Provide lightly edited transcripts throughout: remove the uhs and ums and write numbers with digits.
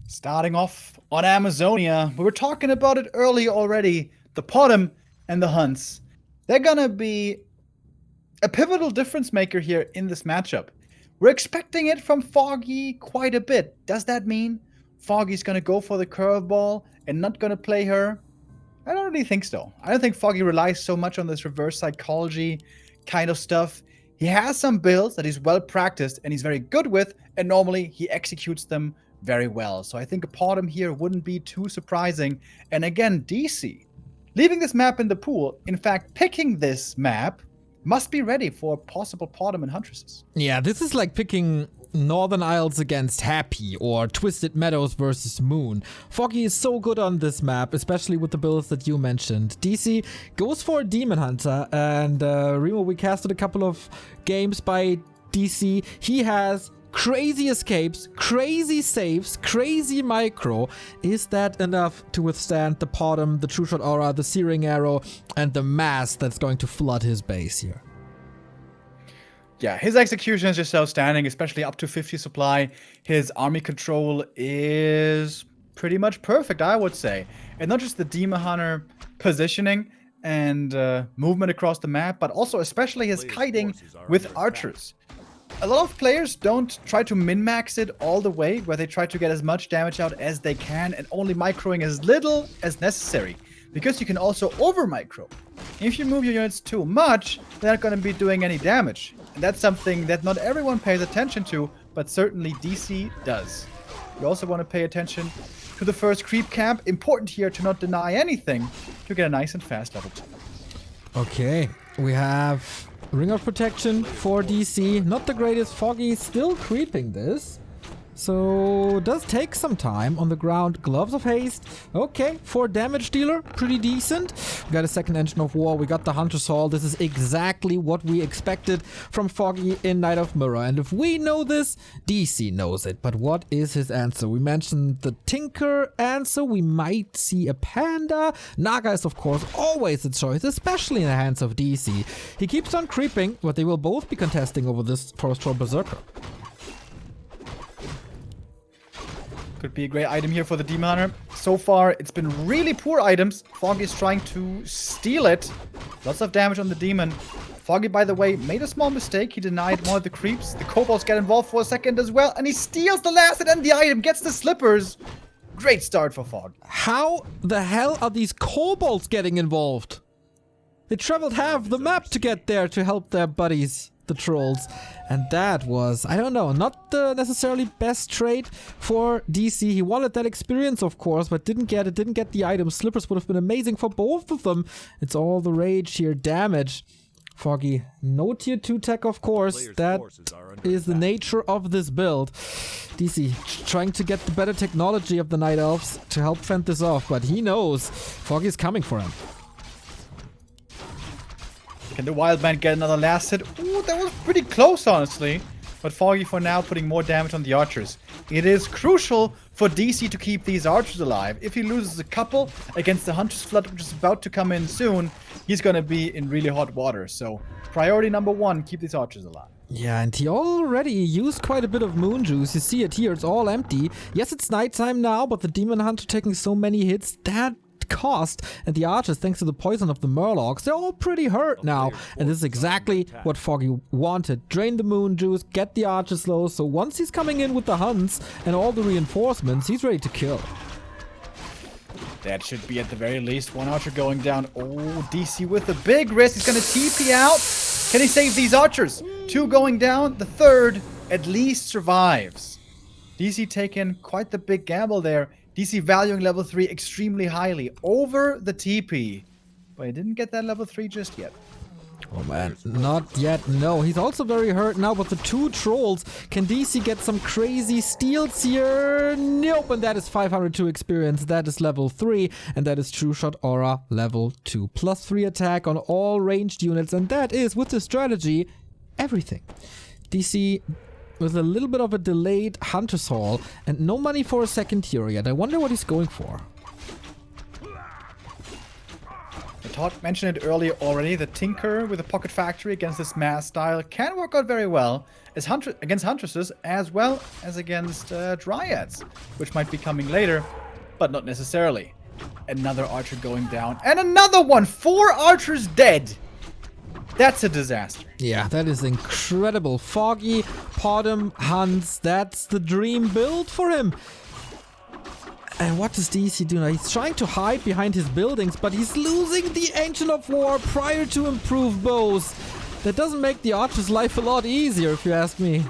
Starting off on Amazonia, we were talking about it earlier already. The Potom and the Hunts. They're gonna be a pivotal difference maker here in this matchup. We're expecting it from Foggy quite a bit. Does that mean Foggy's gonna go for the curveball and not gonna play her? I don't really think so. I don't think Foggy relies so much on this reverse psychology kind of stuff. He has some builds that he's well practiced and he's very good with, and normally he executes them very well. So I think a Potom here wouldn't be too surprising. And again, DC, leaving this map in the pool, in fact, picking this map, must be ready for possible Potom and Huntresses. Yeah, this is like picking Northern Isles against Happy or Twisted Meadows versus Moon. Foggy is so good on this map, especially with the builds that you mentioned. DC goes for a Demon Hunter, and Remo, we casted a couple of games by DC. He has crazy escapes, crazy saves, crazy micro. Is that enough to withstand the Potom, the True Shot Aura, the Searing Arrow, and the mass that's going to flood his base here? Yeah, his execution is just outstanding, especially up to 50 supply. His army control is pretty much perfect, I would say. And not just the Demon Hunter positioning and movement across the map, but also especially his kiting with archers. A lot of players don't try to min-max it all the way, where they try to get as much damage out as they can and only microing as little as necessary, because you can also over-micro. If you move your units too much, they're not going to be doing any damage. And that's something that not everyone pays attention to, but certainly DC does. You also want to pay attention to the first creep camp. Important here to not deny anything to get a nice and fast level 2. Okay, we have Ring of Protection for DC. Not the greatest. Foggy still creeping this. So, does take some time on the ground. Gloves of Haste. Okay, 4 damage dealer. Pretty decent. We got a second Engine of War. We got the Hunter's Hall. This is exactly what we expected from Foggy in Night of Mirror. And if we know this, DC knows it. But what is his answer? We mentioned the Tinker answer. We might see a Panda. Naga is, of course, always a choice, especially in the hands of DC. He keeps on creeping, but they will both be contesting over this Forest Troll Berserker. Could be a great item here for the Demon Hunter. So far, it's been really poor items. Foggy is trying to steal it. Lots of damage on the Demon. Foggy, by the way, made a small mistake. He denied one of the creeps. The kobolds get involved for a second as well, and he steals the last and then the item, gets the slippers. Great start for Foggy. How the hell are these kobolds getting involved? They traveled half the map to get there to help their buddies, the trolls. And that was, I don't know, not the necessarily best trade for DC. He wanted that experience, of course, but didn't get it, didn't get the item. Slippers would have been amazing for both of them. It's all the rage here. Damage. Foggy, no tier 2 tech, of course. That is the nature of this build. DC trying to get the better technology of the Night Elves to help fend this off, but he knows Foggy's coming for him. Can the Wild Man get another last hit? Ooh, that was pretty close, honestly. But Foggy for now putting more damage on the archers. It is crucial for DC to keep these archers alive. If he loses a couple against the Hunter's Flood, which is about to come in soon, he's gonna be in really hot water. So, priority number 1, keep these archers alive. Yeah, and he already used quite a bit of moon juice. You see it here, it's all empty. Yes, it's nighttime now, but the Demon Hunter taking so many hits, that cost, and the archers, thanks to the poison of the Murlocs, they're all pretty hurt now, and this is exactly what Foggy wanted. Drain the moon juice, get the archers low, so once he's coming in with the hunts and all the reinforcements, he's ready to kill. That should be at the very least 1 archer going down. Oh, DC with a big risk. He's gonna TP out. Can he save these archers? 2 going down. The 3rd at least survives. DC taking quite the big gamble there. DC valuing level 3 extremely highly over the TP. But he didn't get that level 3 just yet. Oh man, not yet, no. He's also very hurt now, but the 2 trolls. Can DC get some crazy steals here? Nope, and that is 502 experience. That is level 3, and that is True Shot Aura level 2. Plus 3 attack on all ranged units, and that is, with the strategy, everything. DC with a little bit of a delayed Hunter's Hall, and no money for a second tier yet. I wonder what he's going for. Todd mentioned it earlier already, the Tinker with a Pocket Factory against this mass style can work out very well against Huntresses as well as against Dryads, which might be coming later, but not necessarily. Another archer going down, and another one! 4 archers dead! That's a disaster. Yeah, that is incredible. Foggy, Podem, Hans, that's the dream build for him. And what does DC do now? He's trying to hide behind his buildings, but he's losing the Ancient of War prior to improved bows. That doesn't make the archer's life a lot easier, if you ask me.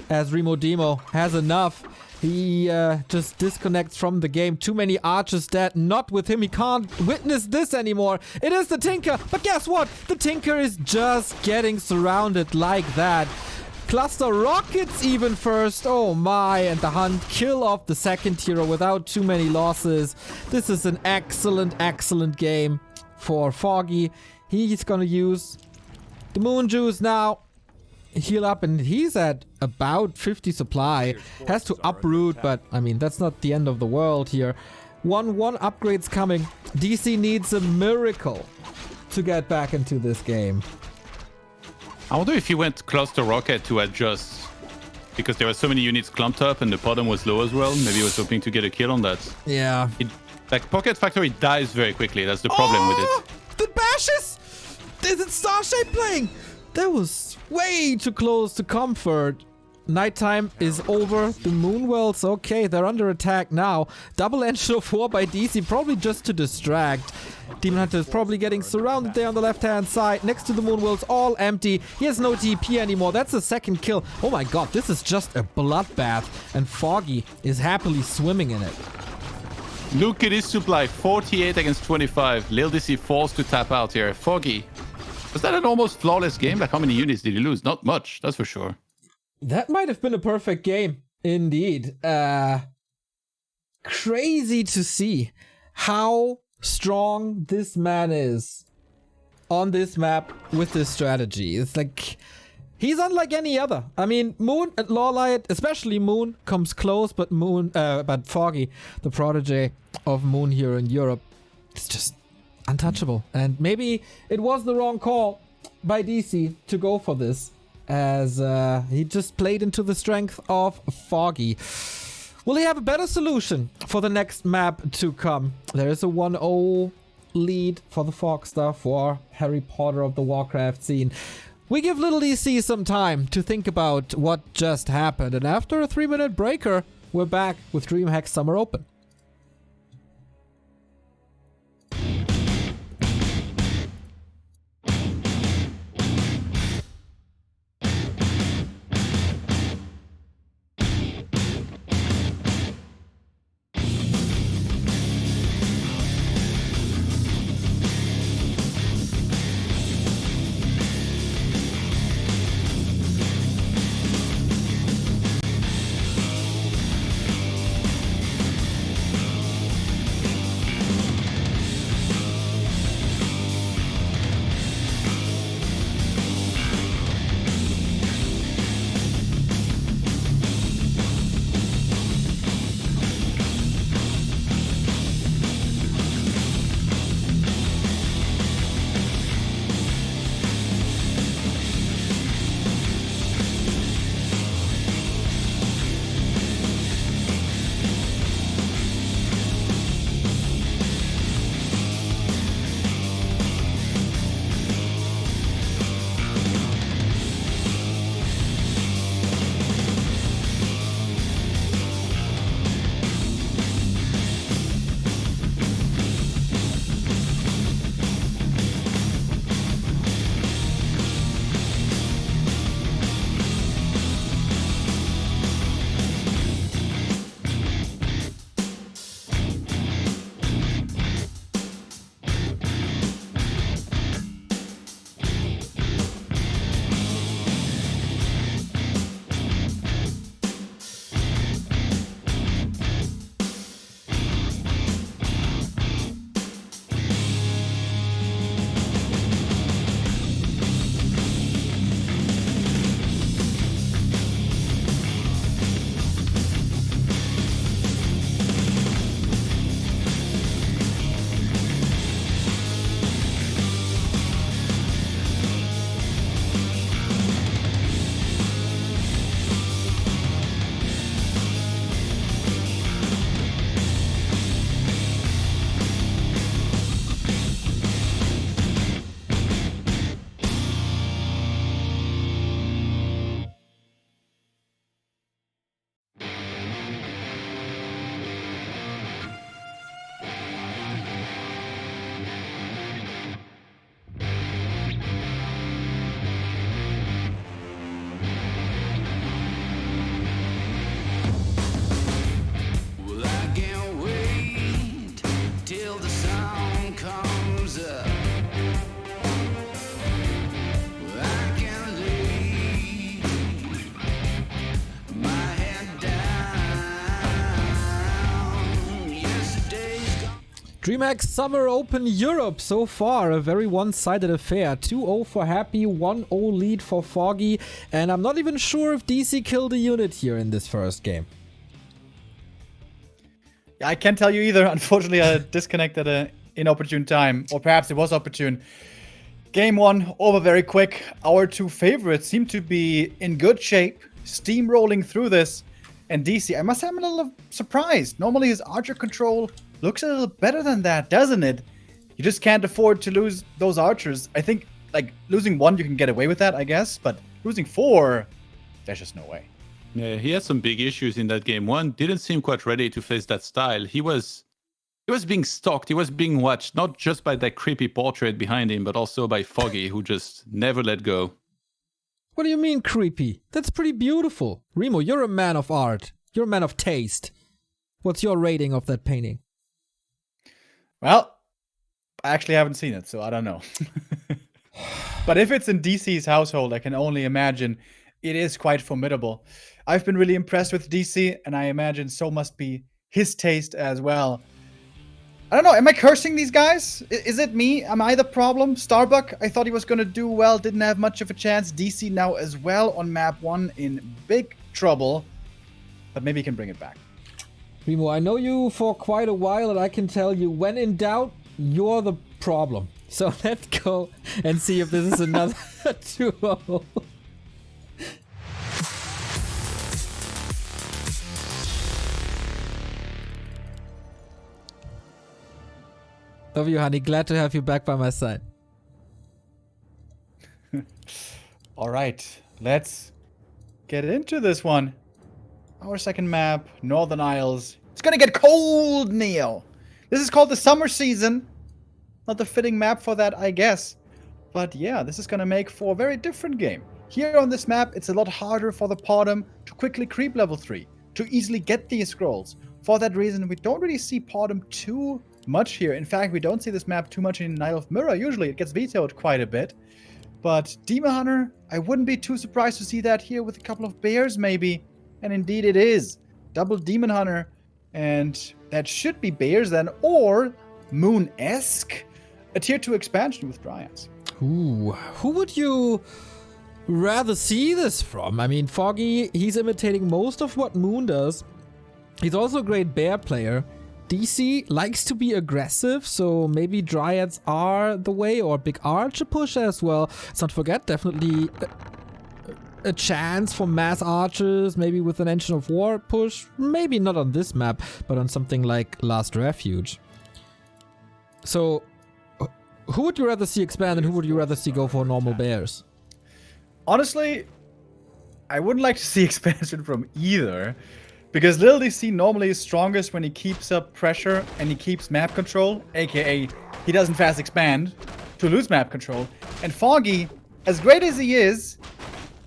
As Remo Demo has enough. He just disconnects from the game. Too many archers dead. Not with him. He can't witness this anymore. It is the Tinker. But guess what? The Tinker is just getting surrounded like that. Cluster rockets even first. Oh my. And the Hunt kill off the second hero without too many losses. This is an excellent, excellent game for Foggy. He's gonna use the Moon Juice now. Heal up, and he's at about 50 supply. Has to uproot, but I mean, that's not the end of the world here. 1-1 upgrades coming. DC needs a miracle to get back into this game. I wonder if he went cluster rocket to adjust, because there were so many units clumped up and the bottom was low as well. Maybe he was hoping to get a kill on that. Yeah. Like, Pocket Factory dies very quickly. That's the problem with it. The bashes! Is it Starshape playing? That was way too close to comfort. Nighttime is over. The Moonwells, okay, they're under attack now. Double Ancient of War by DC, probably just to distract. Demon Hunter is probably getting surrounded there on the left-hand side. Next to the Moonwells, all empty. He has no TP anymore. That's a second kill. Oh my god, this is just a bloodbath. And Foggy is happily swimming in it. Look at his supply. 48 against 25. LiiLD.C forced to tap out here. Foggy. Was that an almost flawless game? Like, how many units did he lose? Not much, that's for sure. That might have been a perfect game, indeed. Crazy to see how strong this man is on this map with this strategy. It's like, he's unlike any other. I mean, Moon and LiiLD, especially Moon, comes close, but but Foggy, the protege of Moon here in Europe, it's just untouchable. And maybe it was the wrong call by DC to go for this, as he just played into the strength of Foggy. Will he have a better solution for the next map to come? There is a 1-0 lead for the Fogstar for Harry Potter of the Warcraft scene. We give LiiLD.C some time to think about what just happened, and after a 3-minute breaker, we're back with DreamHack Summer Open. DreamHack Summer Open Europe, so far a very one-sided affair. 2-0 for Happy, 1-0 lead for Foggy, and I'm not even sure if DC killed a unit here in this first game. Yeah, I can't tell you either. Unfortunately, I disconnected at an inopportune time, or perhaps it was opportune. Game 1 over very quick. Our two favorites seem to be in good shape, steamrolling through this. And DC, I must say I'm a little surprised. Normally his archer control looks a little better than that, doesn't it? You just can't afford to lose those archers. I think, like, losing 1 you can get away with that, I guess. But losing 4, there's just no way. Yeah, he had some big issues in that game. 1 didn't seem quite ready to face that style. He was being stalked. He was being watched, not just by that creepy portrait behind him, but also by Foggy, who just never let go. What do you mean creepy? That's pretty beautiful. Remo, you're a man of art. You're a man of taste. What's your rating of that painting? Well, I actually haven't seen it, so I don't know. But if it's in DC's household, I can only imagine it is quite formidable. I've been really impressed with DC, and I imagine so must be his taste as well. I don't know, am I cursing these guys? Is it me? Am I the problem? Starbuck, I thought he was going to do well, didn't have much of a chance. DC now as well on map 1 in big trouble. But maybe he can bring it back. Remo, I know you for quite a while, and I can tell you, when in doubt, you're the problem. So let's go and see if this is another 2-0. Love you, honey. Glad to have you back by my side. All right, let's get into this one. Our second map, Northern Isles. It's gonna get cold, Neo. This is called the summer season. Not the fitting map for that, I guess. But yeah, this is gonna make for a very different game. Here on this map, it's a lot harder for the Podum to quickly creep level 3, to easily get these scrolls. For that reason, we don't really see Podum too much here. In fact, we don't see this map too much in Night of Mirror. Usually it gets vetoed quite a bit. But Demon Hunter, I wouldn't be too surprised to see that here with a couple of bears maybe. And indeed it is. Double Demon Hunter. And that should be bears then. Or Moon-esque. A tier 2 expansion with Dryads. Ooh, who would you rather see this from? I mean, Foggy, he's imitating most of what Moon does. He's also a great bear player. DC likes to be aggressive, so maybe Dryads are the way, or big archer push as well. Let's not forget, definitely a chance for mass archers, maybe with an Engine of War push. Maybe not on this map, but on something like Last Refuge. So, who would you rather see expand and who would you rather see go for normal bears? Honestly, I wouldn't like to see expansion from either. Because LiiLD.C normally is strongest when he keeps up pressure and he keeps map control, aka he doesn't fast expand to lose map control. And Foggy, as great as he is,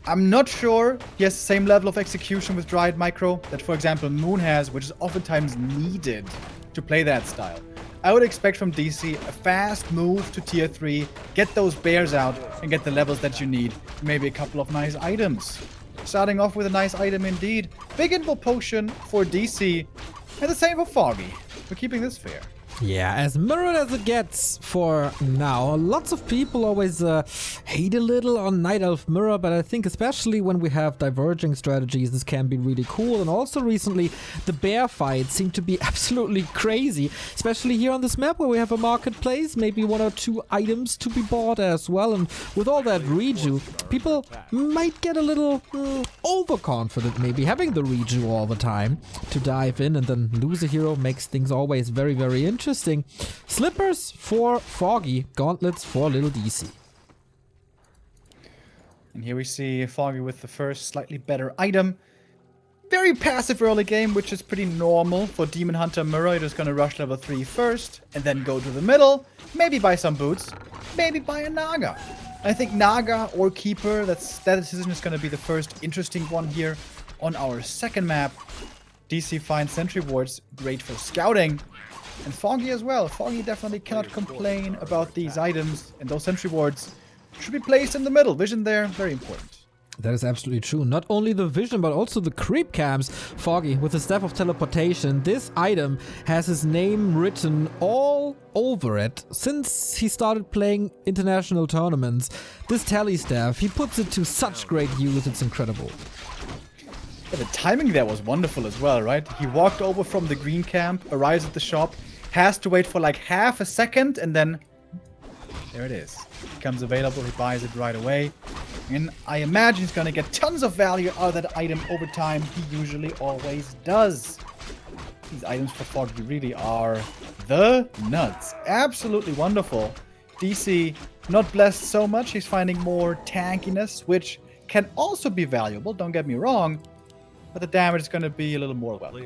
I'm not sure he has the same level of execution with Dryad Micro that, for example, Moon has, which is oftentimes needed to play that style. I would expect from DC a fast move to tier 3, get those bears out, and get the levels that you need. Maybe a couple of nice items. Starting off with a nice item indeed. Big Invul Potion for DC, and the same for Foggy. We're keeping this fair. Yeah, as mirrored as it gets for now. Lots of people always hate a little on Night Elf Mirror, but I think especially when we have diverging strategies, this can be really cool. And also recently, the bear fights seem to be absolutely crazy, especially here on this map where we have a marketplace, maybe 1 or 2 items to be bought as well. And with all that reju, people might get a little overconfident, maybe having the reju all the time to dive in, and then lose a hero makes things always very, very interesting. Slippers for Foggy, gauntlets for LiiLD.C. And here we see Foggy with the first slightly better item. Very passive early game, which is pretty normal for Demon Hunter Mirror. You're just gonna rush level 3 first, and then go to the middle, maybe buy some boots, maybe buy a Naga. I think Naga or Keeper, that decision is gonna be the first interesting one here on our second map. DC finds sentry wards, great for scouting. And Foggy as well. Foggy definitely cannot complain about these items. And those sentry wards should be placed in the middle. Vision there, very important. That is absolutely true. Not only the vision, but also the creep cams. Foggy, with the Staff of Teleportation, this item has his name written all over it since he started playing international tournaments. This tally staff, he puts it to such great use, it's incredible. Yeah, the timing there was wonderful as well, right? He walked over from the green camp, arrives at the shop, has to wait for like half a second, and then there it is. It becomes available, he buys it right away. And I imagine he's gonna get tons of value out of that item over time. He usually always does. These items for Foggy really are the nuts. Absolutely wonderful. DC not blessed so much. He's finding more tankiness, which can also be valuable, don't get me wrong. But the damage is going to be a little more well.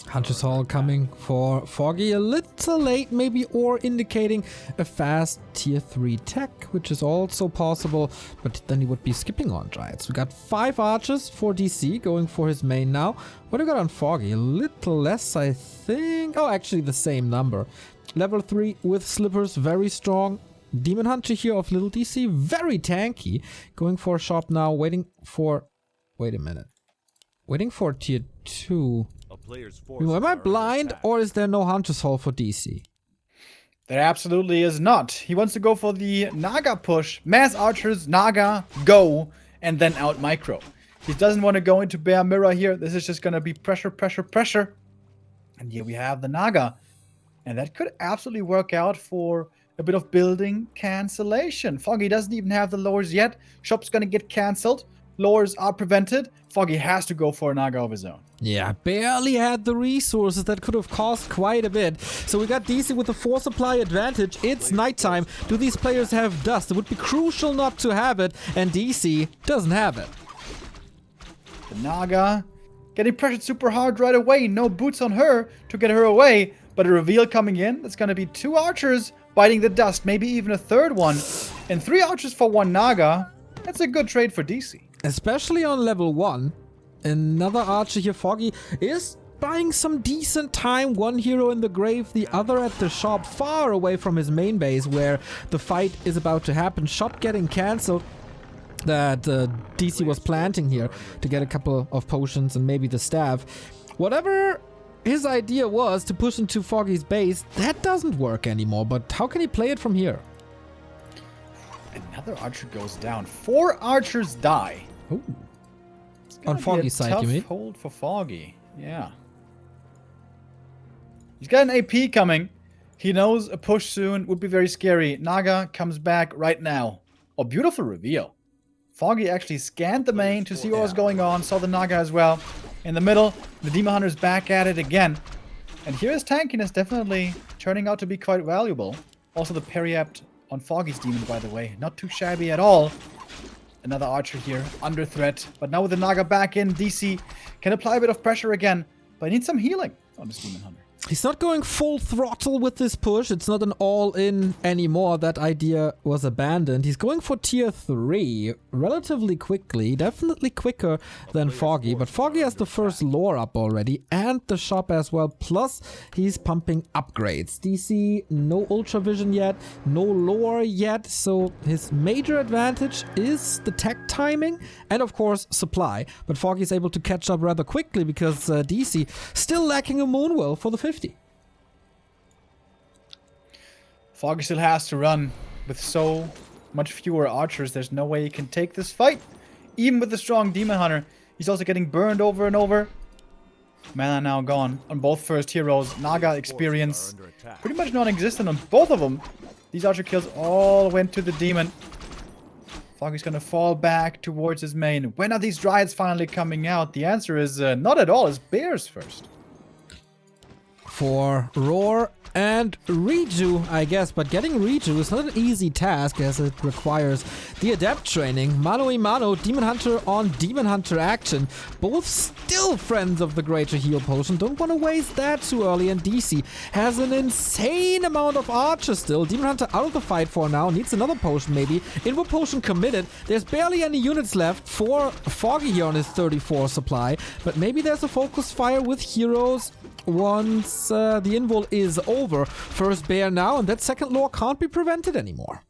Hunter's Hall coming for Foggy a little late maybe, or indicating a fast tier 3 tech, which is also possible, but then he would be skipping on Dryads. We got 5 archers for DC going for his main now. What do we got on Foggy? A little less, I think. Oh, actually the same number. Level 3 with slippers, very strong. Demon Hunter here of LiiLD.C, very tanky. Going for a shop now, waiting for... Wait a minute. Waiting for tier 2. Am I blind, or is there no Hunter's Hall for DC? There absolutely is not. He wants to go for the Naga push. Mass archers, Naga, go, and then out micro. He doesn't want to go into Bear Mirror here. This is just going to be pressure, pressure, pressure. And here we have the Naga. And that could absolutely work out for a bit of building cancellation. Foggy doesn't even have the lowers yet. Shop's going to get cancelled. Lowers are prevented. Foggy has to go for a Naga of his own. Yeah, barely had the resources. That could have cost quite a bit. So we got DC with the 4 supply advantage. It's nighttime. Do these players have dust? It would be crucial not to have it, and DC doesn't have it. The Naga getting pressured super hard right away. No boots on her to get her away. But a reveal coming in. That's going to be 2 archers biting the dust. Maybe even a third one. And 3 archers for 1 Naga. That's a good trade for DC. Especially on level 1. Another archer here, Foggy, is buying some decent time. 1 hero in the grave, the other at the shop, far away from his main base where the fight is about to happen. Shop getting cancelled. That DC was planting here to get a couple of potions and maybe the staff. Whatever his idea was to push into Foggy's base, that doesn't work anymore. But how can he play it from here? Another archer goes down. 4 archers die. Ooh. On Foggy's side, you mean? Tough hold for Foggy. Yeah. He's got an AP coming. He knows a push soon would be very scary. Naga comes back right now. Oh, beautiful reveal. Foggy actually scanned the main to see what was going on. Saw the Naga as well. In the middle, the Demon Hunter's back at it again. And here his tankiness definitely turning out to be quite valuable. Also the Periapt on Foggy's Demon, by the way. Not too shabby at all. Another archer here, under threat. But now with the Naga back in, DC can apply a bit of pressure again. But he needs some healing on this Demon Hunter. He's not going full throttle with this push. It's not an all-in anymore. That idea was abandoned. He's going for tier 3 relatively quickly. Definitely quicker than Foggy. But Foggy has the first lore up already and the shop as well. Plus, he's pumping upgrades. DC, no Ultra Vision yet. No lore yet. So his major advantage is the tech timing and, of course, supply. But Foggy's able to catch up rather quickly because DC still lacking a Moonwell for the 50. Foggy still has to run. With so much fewer archers, there's no way he can take this fight. Even with the strong Demon Hunter, he's also getting burned over and over. Mana now gone on both first heroes. Naga experience pretty much non-existent on both of them. These archer kills all went to the Demon. Foggy's gonna fall back towards his main. When are these Dryads finally coming out? The answer is not at all. It's Bears first. For Roar and Reju, I guess, but getting Reju is not an easy task as it requires the adept training. Mano a mano, Demon Hunter on Demon Hunter action. Both still friends of the greater heal potion. Don't want to waste that too early, and DC has an insane amount of archers still. Demon Hunter out of the fight for now, needs another potion maybe. Invo potion committed. There's barely any units left for Foggy here on his 34 supply, but maybe there's a focus fire with heroes once the invul is over. First bear now, and that second lore can't be prevented anymore.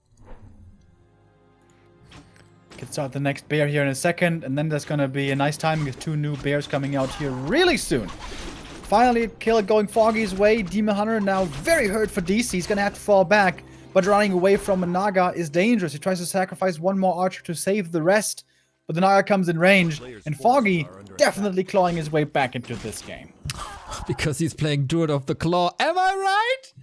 Can start the next bear here in a second, and then there's gonna be a nice timing with 2 new bears coming out here really soon. Finally, a kill going Foggy's way. Demon Hunter now very hurt for DC. He's gonna have to fall back, but running away from a Naga is dangerous. He tries to sacrifice 1 more archer to save the rest, but the Naga comes in range, and Foggy definitely clawing his way back into this game. Because he's playing Druid of the Claw. Am I right?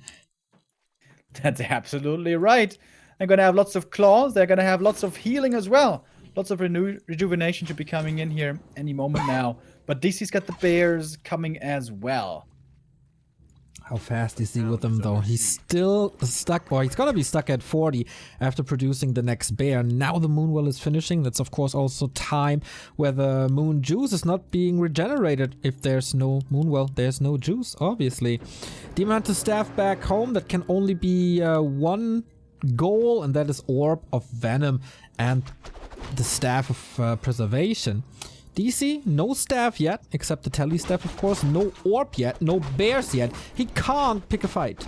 That's absolutely right. They're gonna have lots of claws. They're gonna have lots of healing as well. Lots of rejuvenation should be coming in here any moment now. But DC's got the bears coming as well. How fast is he with them though? He's still stuck, or he's gonna be stuck at 40 after producing the next bear. Now the Moonwell is finishing. That's of course also time where the Moon Juice is not being regenerated. If there's no Moonwell, there's no juice, obviously. Demon Hunter staff back home. That can only be 1 goal, and that is Orb of Venom and the Staff of Preservation. DC, no staff yet, except the Tele staff, of course. No orb yet, no bears yet. He can't pick a fight.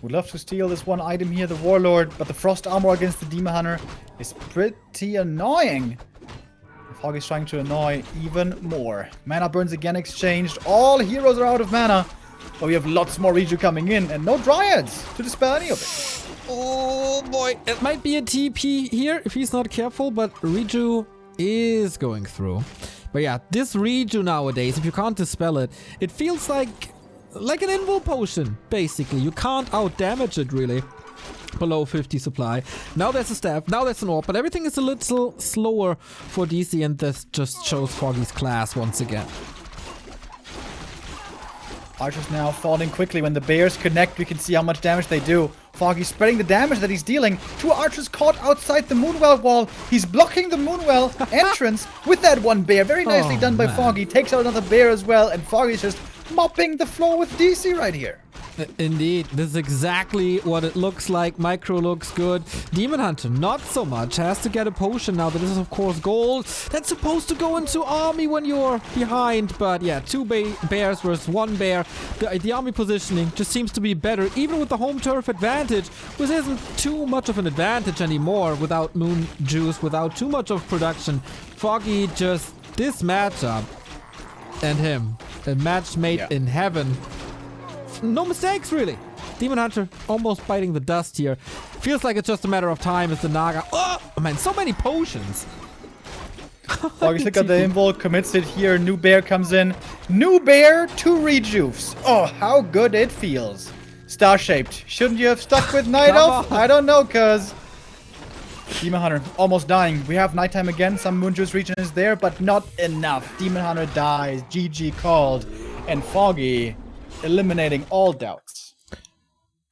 Would love to steal this 1 item here, the Warlord, but the Frost Armor against the Demon Hunter is pretty annoying. Foggy's trying to annoy even more. Mana burns again exchanged. All heroes are out of mana, but we have lots more Reju coming in, and no Dryads to dispel any of it. Oh boy, it might be a TP here if he's not careful, but Reju is going through. But yeah, this Reju nowadays, if you can't dispel it, it feels like an invul potion, basically. You can't out-damage it, really. Below 50 supply. Now there's a staff, now there's an orb, but everything is a little slower for DC, and this just shows Foggy's class once again. Archers now falling quickly. When the bears connect, we can see how much damage they do. Foggy spreading the damage that he's dealing. 2 archers caught outside the Moonwell wall. He's blocking the Moonwell entrance with that 1 bear. Very nicely done by Foggy. Takes out another bear as well, and Foggy's just mopping the floor with DC right here. Indeed, this is exactly what it looks like. Micro looks good. Demon Hunter, not so much. Has to get a potion now. That is, of course, gold. That's supposed to go into army when you're behind. But yeah, 2 bears versus 1 bear. The army positioning just seems to be better, even with the home turf advantage, which isn't too much of an advantage anymore without Moon Juice, without too much of production. Foggy just, this matchup and him, a match made in heaven. No mistakes, really. Demon Hunter almost biting the dust here. Feels like it's just a matter of time as the Naga... Oh, man, so many potions. Foggy's got the invul, commits it here. New bear comes in. New bear, 2 rejuves. Oh, how good it feels. Star-shaped. Shouldn't you have stuck with Night Elf? I don't know, cuz... Demon Hunter almost dying. We have nighttime again. Some Moon Juice region is there, but not enough. Demon Hunter dies. GG called. And Foggy... eliminating all doubts.